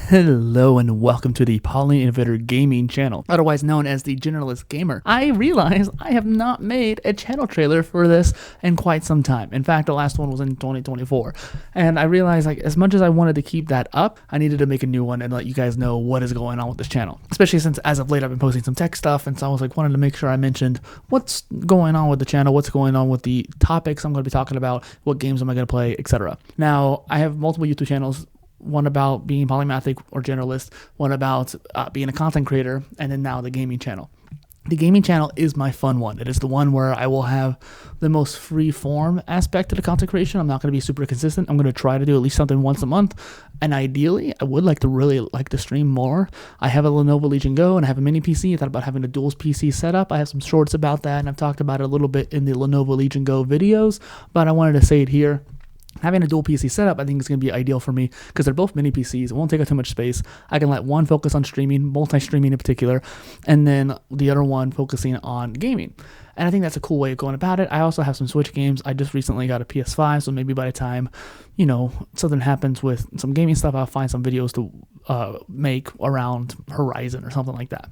Hello and welcome to the PolyInnovator gaming channel, otherwise known as the Generalist Gamer. I realize I have not made a channel trailer for this in quite some time. In fact, the last one was in 2024. And I realized, like, as much as I wanted to keep that up, I needed to make a new one and let you guys know what is going on with this channel. Especially since as of late I've been posting some tech stuff, and so I was like wanted to make sure I mentioned what's going on with the channel, what's going on with the topics I'm going to be talking about, what games am I going to play, etc. Now, I have multiple YouTube channels. One about being polymathic or generalist, one about being a content creator, and then now the gaming channel. The gaming channel is my fun one. It is the one where I will have the most free form aspect of the content creation. I'm not going to be super consistent. I'm going to try to do at least something once a month. And ideally, I would really like to stream more. I have a Lenovo Legion Go and I have a mini PC. I thought about having a dual PC setup. I have some shorts about that, and I've talked about it a little bit in the Lenovo Legion Go videos, but I wanted to say it here. Having a dual PC setup, I think, is going to be ideal for me because they're both mini PCs. It won't take up too much space. I can let one focus on streaming, multi-streaming in particular, and then the other one focusing on gaming. And I think that's a cool way of going about it. I also have some Switch games. I just recently got a PS5, so maybe by the time, something happens with some gaming stuff, I'll find some videos to make around Horizon or something like that.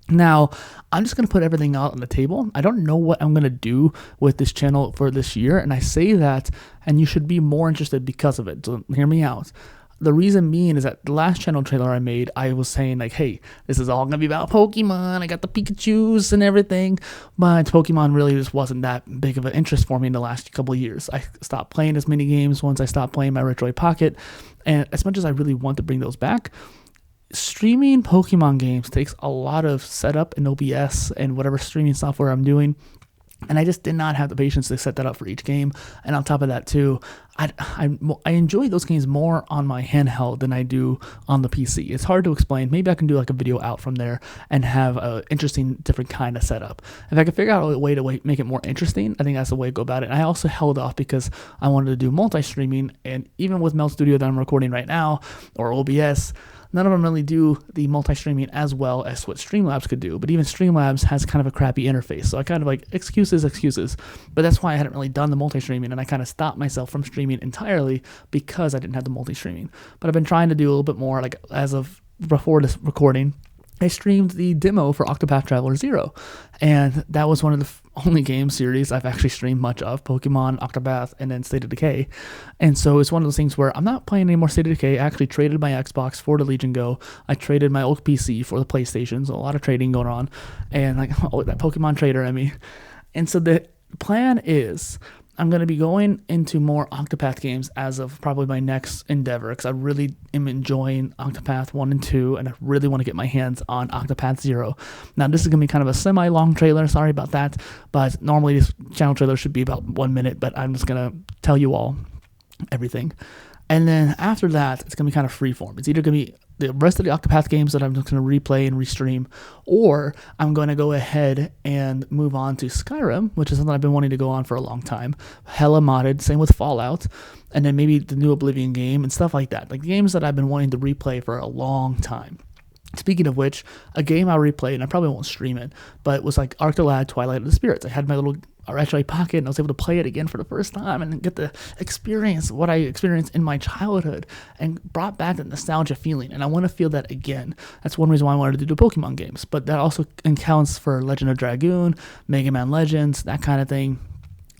Now, I'm just going to put everything out on the table. I don't know what I'm going to do with this channel for this year, and I say that, and you should be more interested because of it, so hear me out. The reason being is that the last channel trailer I made, I was saying, like, hey, this is all going to be about Pokemon. I got the Pikachus and everything, but Pokemon really just wasn't that big of an interest for me in the last couple of years. I stopped playing as many games once I stopped playing my Retroid Pocket, and as much as I really want to bring those back, streaming Pokemon games takes a lot of setup in OBS and whatever streaming software I'm doing, and I just did not have the patience to set that up for each game. And on top of that too, I enjoy those games more on my handheld than I do on the PC. It's hard to explain. Maybe I can do like a video out from there and have a interesting different kind of setup. If I could figure out a way to make it more interesting, I think that's the way to go about it. And I also held off because I wanted to do multi-streaming, and even with Melt Studio that I'm recording right now, or OBS, none of them really do the multi-streaming as well as what Streamlabs could do. But even Streamlabs has kind of a crappy interface. So I kind of like excuses. But that's why I hadn't really done the multi-streaming, and I kind of stopped myself from streaming entirely because I didn't have the multi-streaming. But I've been trying to do a little bit more, like as of before this recording, I streamed the demo for Octopath Traveler 0, and that was one of the only game series I've actually streamed much of: Pokemon, Octopath, and then State of Decay. And so it's one of those things where I'm not playing any more State of Decay. I actually traded my Xbox for the Legion Go. I traded my old PC for the PlayStation, so a lot of trading going on, and like, oh, that Pokemon trader at me. And so the plan is I'm going to be going into more Octopath games as of probably my next endeavor, because I really am enjoying Octopath 1 and 2, and I really want to get my hands on Octopath 0. Now, this is going to be kind of a semi-long trailer. Sorry about that, but normally this channel trailer should be about 1 minute, but I'm just going to tell you all everything. And then after that, it's going to be kind of freeform. It's either going to be the rest of the Octopath games that I'm just going to replay and restream, or I'm going to go ahead and move on to Skyrim, which is something I've been wanting to go on for a long time. Hella modded, same with Fallout, and then maybe the new Oblivion game and stuff like that. Like games that I've been wanting to replay for a long time. Speaking of which, a game I replayed, and I probably won't stream it, but it was like Arctolad Twilight of the Spirits. I had my little Retroid Pocket, and I was able to play it again for the first time and get the experience, what I experienced in my childhood, and brought back that nostalgia feeling. And I want to feel that again. That's one reason why I wanted to do Pokemon games, but that also accounts for Legend of Dragoon, Mega Man Legends, that kind of thing.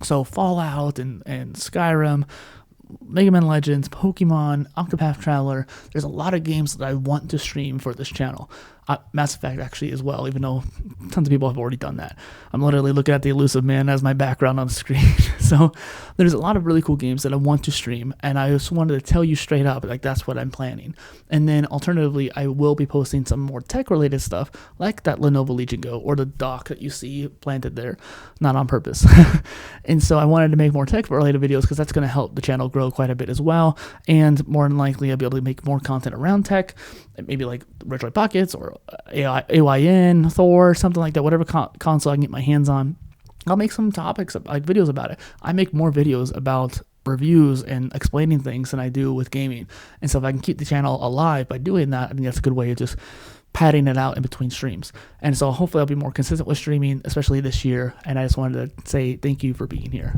So Fallout and Skyrim, Mega Man Legends, Pokemon, Octopath Traveler. There's a lot of games that I want to stream for this channel. Mass Effect actually as well, even though tons of people have already done that. I'm literally looking at the Elusive Man as my background on the screen. So there's a lot of really cool games that I want to stream, and I just wanted to tell you straight up, like, that's what I'm planning. And then alternatively, I will be posting some more tech-related stuff, like that Lenovo Legion Go or the dock that you see planted there, not on purpose. And so I wanted to make more tech-related videos because that's going to help the channel grow quite a bit as well, and more than likely I'll be able to make more content around tech, maybe like Retroid Pockets or AYN, Thor, something like that, whatever console I can get my hands on. I'll make some topics, like videos about it. I make more videos about reviews and explaining things than I do with gaming. And so if I can keep the channel alive by doing that, I think that's a good way of just padding it out in between streams. And so hopefully I'll be more consistent with streaming, especially this year. And I just wanted to say thank you for being here.